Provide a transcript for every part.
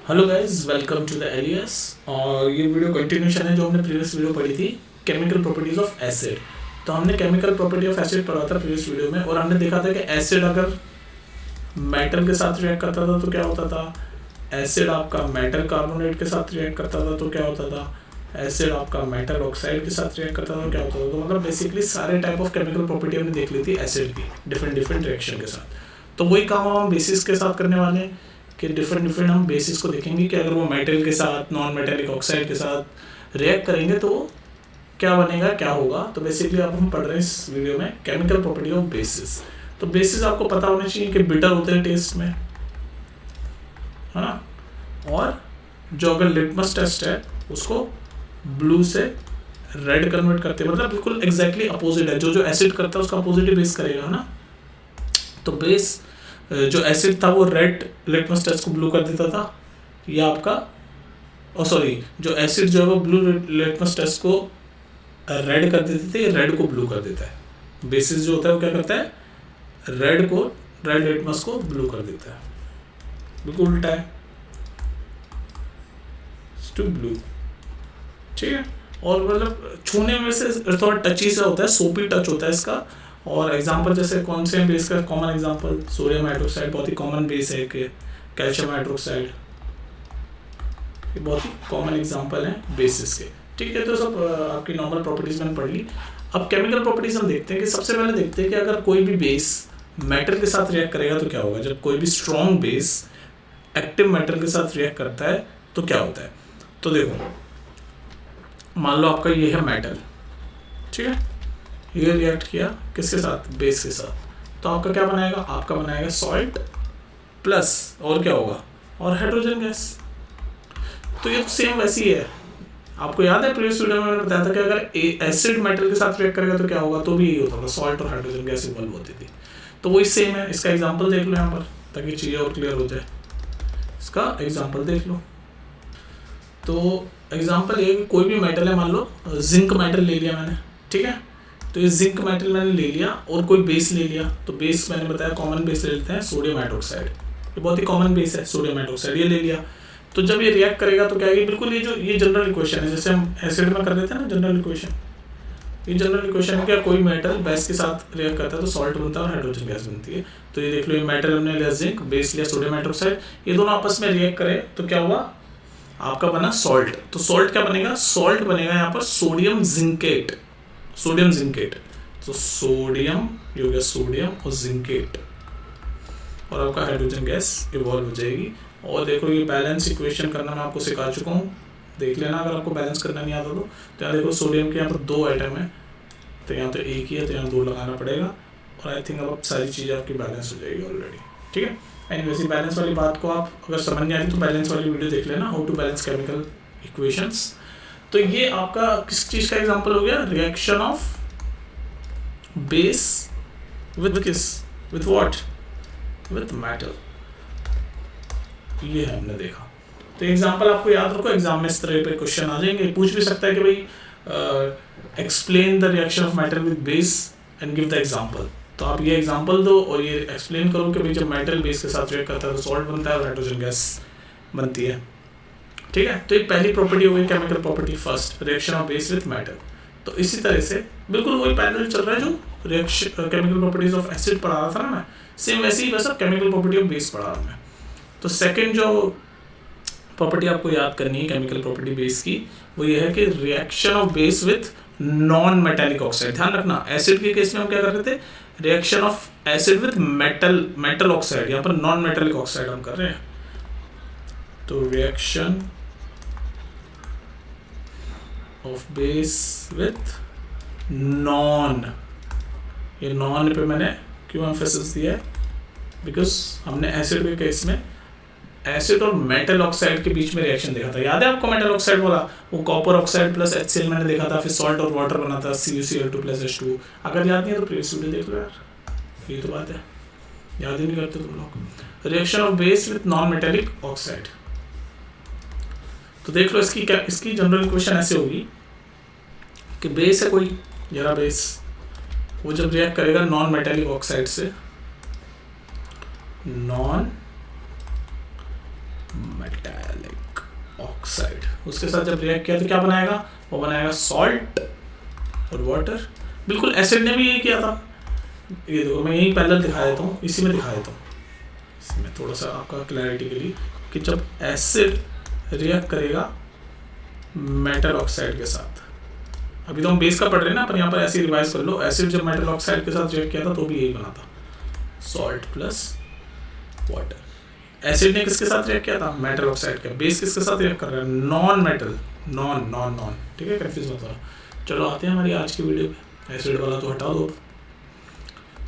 Hello guys, welcome to the Elias. और ये video continuation है जो हमने प्रीवियस वीडियो पढ़ी थी, केमिकल प्रॉपर्टीज ऑफ एसिड। तो हमने केमिकल प्रॉपर्टी ऑफ एसिड पढ़ा था प्रीवियस वीडियो में, और हमने देखा था कि एसिड अगर मेटल के साथ रिएक्ट करता था तो क्या होता था, एसिड आपका मेटल कार्बोनेट के साथ रिएक्ट करता था तो क्या होता था, एसिड आपका मेटल ऑक्साइड के साथ रिएक्ट करता था तो क्या होता था। तो मतलब बेसिकली सारे टाइप ऑफ केमिकल प्रॉपर्टी हमने देख ली थी एसिड की, डिफरेंट डिफरेंट रिएक्शन के साथ। तो वही काम हम बेसिस के साथ करने वाले हैं कि डिफरेंट डिफरेंट हम बेसिस को देखेंगे कि अगर वो मेटल के साथ, नॉन मेटेलिक ऑक्साइड के साथ रिएक्ट करेंगे तो क्या बनेगा, क्या होगा। तो बेसिकली अब हम पढ़ रहे हैं इस वीडियो में केमिकल प्रॉपर्टी ऑफ बेसिस। तो बेसिस आपको पता होना चाहिए कि बिटर होते हैं टेस्ट में, है ना। और जो अगर लिटमस टेस्ट है उसको ब्लू से रेड कन्वर्ट करते हैं, मतलब बिल्कुल एग्जैक्टली अपोजिट है। जो जो एसिड करता है उसका अपोजिट बेस करेगा, है ना। तो बेस जो एसिड था वो रेड लिटमस टेस्ट को ब्लू कर देता था, या आपका सॉरी जो एसिड जो है वो ब्लू लिटमस टेस्ट को रेड कर देते थे, रेड को ब्लू कर देता है। बेसिस जो होता है वो क्या करता है, रेड लिटमस को ब्लू कर देता है, बिल्कुल उल्टा है, टू ब्लू, ठीक है। और मतलब छूने में से थोड़ा टची सा होता है, सोपी टच होता है इसका। और एग्जांपल जैसे कौन से बेस का कॉमन एग्जांपल, सोडियम हाइड्रोक्साइड बहुत ही कॉमन बेस है कि कैल्शियम हाइड्रोक्साइड, ये बहुत ही कॉमन एग्जांपल है बेसिस के, ठीक है। तो सब आपकी नॉर्मल प्रॉपर्टीज मैंने पढ़ ली। अब केमिकल प्रॉपर्टीज हम देखते हैं कि सबसे पहले देखते हैं कि अगर कोई भी बेस मेटल के साथ रिएक्ट करेगा तो क्या होगा। जब कोई भी स्ट्रॉन्ग बेस एक्टिव मेटल के साथ रिएक्ट करता है तो क्या होता है। तो देखो, मान लो आपका ये है मेटल, ठीक है, ये रिएक्ट किया किसके साथ, बेस के साथ। तो आपका क्या बनाएगा, आपका बनाएगा सॉल्ट प्लस और क्या होगा, और हाइड्रोजन गैस। तो ये तो सेम वैसी है। आपको याद है प्रीवियस वीडियो में मैंने बताया था कि अगर एसिड मेटल के साथ रिएक्ट करेगा तो क्या होगा, तो भी यही होता था, सॉल्ट और हाइड्रोजन गैस इवॉल्व होती थी। तो वही सेम है। इसका एग्जाम्पल देख लो यहाँ पर ताकि चीज़ें और क्लियर हो जाए। इसका एग्जाम्पल देख लो। तो एग्जाम्पल ये, कोई भी मेटल है, मान लो जिंक मेटल ले लिया मैंने, ठीक है। तो ये जिंक मेटल मैंने ले लिया और कोई बेस ले लिया। तो बेस मैंने बताया कॉमन बेस ले लेते हैं सोडियम हाइड्रोक्साइड, ये बहुत ही कॉमन बेस है सोडियम हाइड्रोक्साइड, ये ले लिया। तो जब ये रिएक्ट करेगा तो क्या है, बिल्कुल ये जनरल इक्वेशन है, जैसे हम एसिड में कर देते हैं ना जनरल इक्वेशन। ये जनरल इक्वेशन है कि कोई मेटल बेस के साथ रिएक्ट करता है तो सॉल्ट बनता है और हाइड्रोजन गैस बनती है। तो ये देख लो, ये मेटल हमने लिया जिंक, बेस लिया सोडियम हाइड्रोक्साइड, ये दोनों आपस में रिएक्ट करे तो क्या हुआ, आपका बना सॉल्ट। तो सॉल्ट क्या बनेगा, सॉल्ट बनेगा यहाँ पर सोडियम जिंकेट, सोडियम जिंकेट। तो सोडियम, ये हो गया सोडियम और जिंकेट, और आपका हाइड्रोजन गैस इवॉल्व हो जाएगी। और देखो, ये बैलेंस इक्वेशन करना मैं आपको सिखा चुका हूँ, देख लेना अगर आपको बैलेंस करना नहीं आता तो। यहाँ देखो, सोडियम के यहाँ पर 2 आइटम है, तो यहाँ तो एक ही है, तो यहाँ 2 लगाना पड़ेगा। और आई थिंक अब सारी चीज़ें आपकी बैलेंस हो जाएगी ऑलरेडी, ठीक है। एंड वैसे बैलेंस वाली बात को आप अगर समझ नहीं आती तो बैलेंस वाली वीडियो देख लेना, how to balance chemical equations. तो ये आपका किस चीज़ का एग्जांपल हो गया, रिएक्शन ऑफ बेस विद किस, विद व्हाट, विद मेटल। ये हमने देखा। तो एग्जांपल आपको याद रखो, एग्जाम में इस तरह पे क्वेश्चन आ जाएंगे। पूछ भी सकता है कि भाई explain the reaction of metal with base and give the example. तो आप ये एग्जांपल दो और ये एक्सप्लेन करो कि भाई जब मेटल बेस के साथ रिएक्ट करता है तो सॉल्ट बनता है और हाइड्रोजन गैस बनती है, ठीक है। तो एक पहली प्रॉपर्टी हो गई chemical property first, reaction of base with metal. तो इसी तरह से बिल्कुल वही पैरेलल चल रहा है जो reaction chemical properties of acid पढ़ा रहा था ना मैं, सेम वैसे ही बस अब केमिकल प्रॉपर्टी ऑफ बेस पढ़ा रहा हूँ मैं। तो सेकेंड जो प्रॉपर्टी आपको याद करनी है केमिकल प्रॉपर्टी बेस की, वो ये है कि reaction of base with non metallic oxide. ध्यान रखना, एसिड के केस में हम क्या कर रहे थे, reaction of acid with metal oxide, यहाँ पर नॉन मेटेलिक ऑक्साइड हम कर रहे हैं। तो reaction of base with non, ये नॉन पे मैंने क्यों एम्फेसिस दिया है, बिकॉज हमने एसिड के केस में एसिड और मेटल ऑक्साइड के बीच में रिएक्शन देखा था। याद है आपको मेटल ऑक्साइड बोला, वो कॉपर ऑक्साइड प्लस HCl मैंने देखा था, फिर सॉल्ट और वाटर बना था CuCl2 प्लस H2। अगर याद नहीं है तो प्रीवियस वीडियो देख लो यार, यही तो बात है, याद ही नहीं करते तुम लोग। Reaction of base with non metallic oxide. तो देख लो इसकी जनरल इक्वेशन ऐसे होगी कि बेस है कोई, जरा बेस, वो जब रिएक्ट करेगा नॉन मेटेलिक ऑक्साइड से, नॉन मेटालिक ऑक्साइड, उसके साथ जब रिएक्ट किया तो क्या बनाएगा, वो बनाएगा सॉल्ट और वाटर। बिल्कुल एसिड ने भी यही किया था। ये देखो मैं यही पहले दिखा देता हूँ, इसी में दिखा देता हूँ, इसमें थोड़ा सा आपका क्लैरिटी के लिए, कि जब एसिड रिएक्ट करेगा मेटल ऑक्साइड के साथ, अभी तो हम बेस का पढ़ रहे हैं ना, पर यहाँ पर ऐसे रिवाइज कर लो, एसिड जब मेटल ऑक्साइड के साथ रिएक्ट किया था तो भी यही बना था, सॉल्ट प्लस वाटर। एसिड ने किसके साथ रिएक्ट किया था, मेटल ऑक्साइड का। बेस किसके साथ रिएक्ट कर रहा है, non metal, non non non, ठीक है, कंफ्यूज मत हो। चलो आते हैं हमारी आज की वीडियो पे, एसिड वाला तो हटा दो।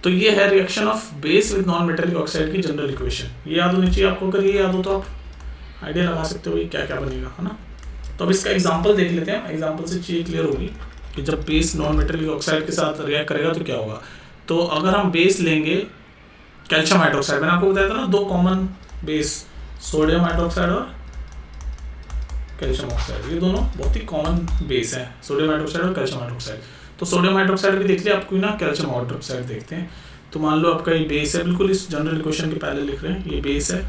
तो ये है reaction of base with non metallic oxide की जनरल इक्वेशन। ये याद होनी चाहिए आपको, अगर ये याद हो तो आप आइडिया लगा सकते हो ये क्या क्या बनेगा, है ना। तो अब इसका एग्जांपल देख लेते हैं, एग्जांपल से चीज़ क्लियर होगी कि जब बेस नॉन मेटेलिक ऑक्साइड के साथ रिएक्ट करेगा तो क्या होगा। तो अगर हम बेस लेंगे कैल्शियम हाइड्रोक्साइड, मैंने आपको बताया था ना, दो कॉमन बेस, सोडियम हाइड्रोक्साइड और कैल्शियम ऑक्साइड, ये दोनों बहुत ही कॉमन बेस हैं, सोडियम हाइड्रोक्साइड और कैल्शियम हाइड्रोक्साइड। तो सोडियम हाइड्रोक्साइड भी देख लिया, आपको ना कैल्शियम हाइड्रोक्साइड देखते हैं। तो मान लो आपका ये बेस है, बिल्कुल इस जनरल इक्वेशन के पहले लिख रहे हैं, ये बेस है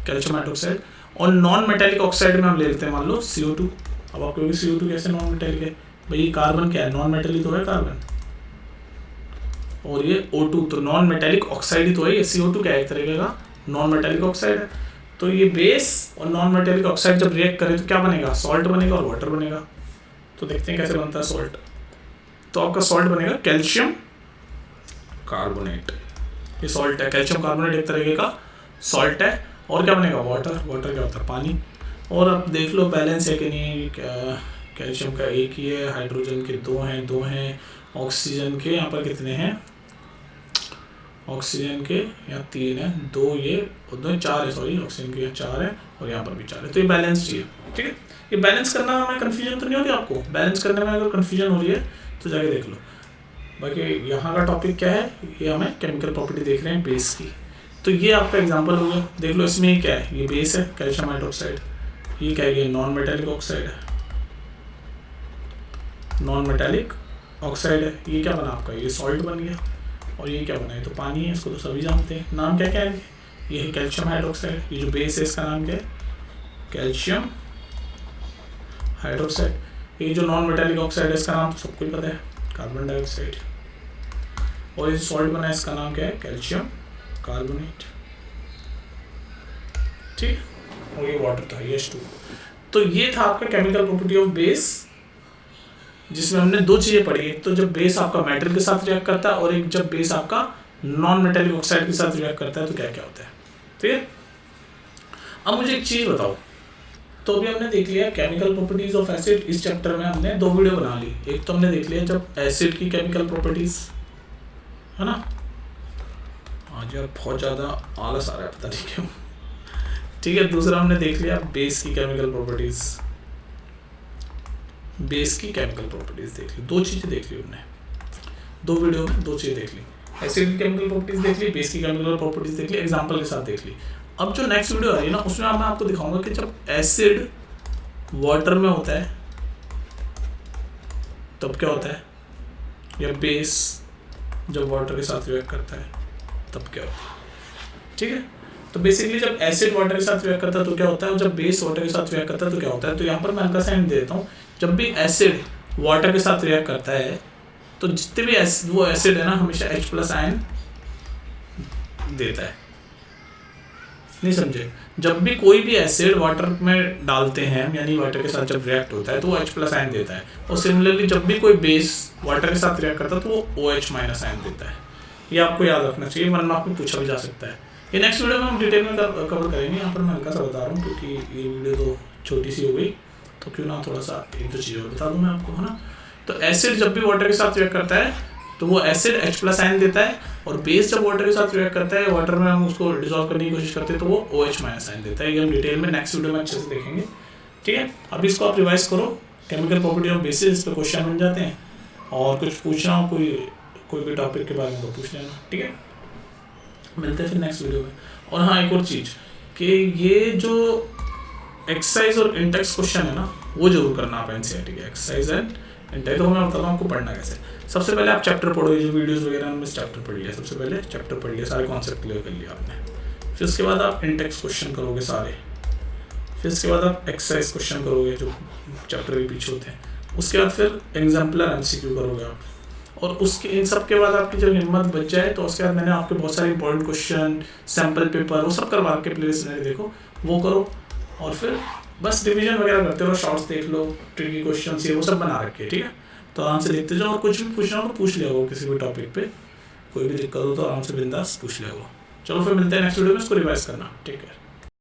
कैल्शियम हाइड्रोक्साइड, और नॉन मेटेलिक ऑक्साइड में हम ले लेते हैं मान लो CO2। अब आप कहोगे CO2 कैसे नॉन मेटेलिक है, भाई कार्बन क्या है, नॉन मेटेलिक तो है कार्बन, और ये O2 तो नॉन मेटेलिक ऑक्साइड ही तो है, ये CO2 क्या है, एक तरीके का नॉन मेटेलिक ऑक्साइड है। तो ये बेस और नॉन मेटेलिक ऑक्साइड जब रिएक्ट करे तो क्या बनेगा, सॉल्ट बनेगा और वाटर बनेगा। तो देखते हैं कैसे बनता है सॉल्ट। तो आपका सॉल्ट बनेगा कैल्शियम कार्बोनेट, ये सॉल्ट है, कैल्शियम कार्बोनेट एक तरीके का सॉल्ट है। और क्या बनेगा, वाटर, वाटर क्या होता है, पानी। और अब देख लो बैलेंस है कि नहीं, कैल्शियम का एक ही है, हाइड्रोजन के दो हैं, ऑक्सीजन के यहाँ पर कितने हैं, ऑक्सीजन के यहाँ 3 है, 2 ये और 2 4 है, सॉरी ऑक्सीजन के यहाँ 4 है और यहाँ पर भी 4 है। तो ये बैलेंस चाहिए, ठीक है। ये बैलेंस करना में कन्फ्यूजन तो नहीं होती आपको, बैलेंस करने में अगर कन्फ्यूजन हो रही है तो जाके देख लो। बाकी यहाँ का टॉपिक क्या है, ये हमें केमिकल प्रॉपर्टी देख रहे हैं बेस की। तो ये आपका एग्जांपल हो गया, देख लो इसमें ये क्या है, ये बेस है कैल्शियम हाइड्रोक्साइड, ये क्या है, ये नॉन मेटेलिक ऑक्साइड है, नॉन मेटेलिक ऑक्साइड है। ये क्या बना आपका, ये सॉल्ट बन गया, और ये क्या बना है, तो पानी है, इसको तो सभी जानते हैं। नाम क्या क्या है, ये है कैल्शियम हाइड्रोक्साइड, ये जो बेस है इसका नाम क्या है, कैल्शियम हाइड्रोक्साइड। ये जो नॉन मेटेलिक ऑक्साइड है इसका नाम तो सबको ही पता है, कार्बन डाइऑक्साइड। और ये सॉल्ट बना है इसका नाम क्या है, कैल्शियम कार्बोनेट, ठीक। और ये वाटर था, ये H2। तो ये था आपका केमिकल प्रॉपर्टी ऑफ बेस, जिसमें हमने दो चीजें पढ़ी, एक तो जब बेस आपका मेटल के साथ रिएक्ट करता है, और एक जब बेस आपका नॉन मेटेलिक ऑक्साइड के साथ रिएक्ट करता है तो क्या क्या होता है, ठीक है। अब मुझे एक चीज बताओ, तो अभी हमने देख लिया केमिकल प्रॉपर्टीज ऑफ एसिड, इस चैप्टर में हमने 2 वीडियो बना ली। एक तो हमने देख लिया जब एसिड की केमिकल प्रॉपर्टीज, है ना। आज यार बहुत ज़्यादा आलस आ रहा है, पता नहीं क्यों, ठीक है। दूसरा हमने देख लिया बेस की केमिकल प्रॉपर्टीज, बेस की केमिकल प्रॉपर्टीज देख ली, 2 चीज़ें देख ली हमने 2 वीडियो में, 2 चीज़ें देख ली, एसिड की केमिकल प्रॉपर्टीज देख ली, बेस की केमिकल प्रॉपर्टीज देख ली, एग्जांपल के साथ देख ली। अब जो नेक्स्ट वीडियो आ रही है ना, उसमें मैं आपको दिखाऊंगा कि जब एसिड वाटर में होता है तब क्या होता है, या बेस जब वाटर के साथ रिएक्ट करता है तब क्या होता है, ठीक है। तो बेसिकली जब एसिड वाटर के साथ रिएक्ट करता है तो क्या होता है, और जब बेस वाटर के साथ रिएक्ट करता है तो क्या होता है। तो यहाँ पर मैं हल्का सा हिंट देता हूँ, जब भी एसिड वाटर के साथ रिएक्ट करता है तो जितने भी वो एसिड है ना, हमेशा H+ आयन देता है, नहीं समझे। जब भी कोई भी एसिड वाटर में डालते हैं, यानी वाटर के साथ जब रिएक्ट होता है तो वो H+ आयन देता है, और सिमिलरली जब भी कोई बेस वाटर के साथ रिएक्ट करता है तो वो OH- आयन देता है। ये आपको याद रखना चाहिए, वरना आपको पूछा भी जा सकता है। ये नेक्स्ट वीडियो में हम डिटेल में कवर करेंगे, यहाँ पर मैं हल्का सा बता रहा हूँ क्योंकि ये वीडियो तो छोटी सी हो गई, तो क्यों ना थोड़ा सा 1-2 चीज़ें और बता दूँ मैं आपको, है ना। तो एसिड जब भी वाटर के साथ रिएक्ट करता है तो वो एसिड H+ आयन देता है, और बेस जब वाटर के साथ रिएक्ट करता है, वाटर में हम उसको डिसॉल्व करने की कोशिश करते हैं तो वो OH- आयन देता है। ये हम डिटेल में नेक्स्ट वीडियो में अच्छे से देखेंगे, ठीक है। अभी इसको आप रिवाइज करो, केमिकल प्रॉपर्टी ऑफ बेसिस, इस पर क्वेश्चन बन जाते हैं, और कुछ पूछना हो कोई भी टॉपिक के बारे में तो पूछ लेना, ठीक है। मिलते हैं फिर नेक्स्ट वीडियो में। और हाँ, एक और चीज़ कि ये जो एक्सरसाइज और इंटेक्स क्वेश्चन है ना, वो जरूर करना आप NCERT के एक्सरसाइज एंड इंटेक्स। तो मैं बताता हूँ आपको पढ़ना कैसे। सबसे पहले आप चैप्टर पढ़ो, ये जो वीडियोस वगैरह में चैप्टर पढ़ लिया, सारे कॉन्सेप्ट क्लियर कर लिया आपने। फिर उसके बाद आप इंटेक्स क्वेश्चन करोगे सारे, फिर इसके बाद आप एक्सरसाइज क्वेश्चन करोगे जो चैप्टर के पीछे होते हैं, उसके बाद फिर एग्जाम्पलर एमसीक्यू करोगे आप, और उसके इन सब के बाद आपकी जब हिम्मत बच जाए तो उसके बाद मैंने आपके बहुत सारे इंपॉर्टेंट क्वेश्चन, सैम्पल पेपर, वो सब करवा के प्लेलिस्ट में देखो, वो करो, और फिर बस रिवीजन वगैरह करते रहो, शॉर्ट्स देख लो, ट्रिकी क्वेश्चन ये वो सब बना रखे, ठीक है। तो आराम से देखते जाओ, और कुछ भी पूछना हो तो पूछ लिया हो, किसी भी टॉपिक पे कोई भी दिक्कत हो तो आराम से बिंदास पूछ लिया हो। चलो फिर मिलते हैं नेक्स्ट वीडियो में, इसको रिवाइज करना, ठीक है।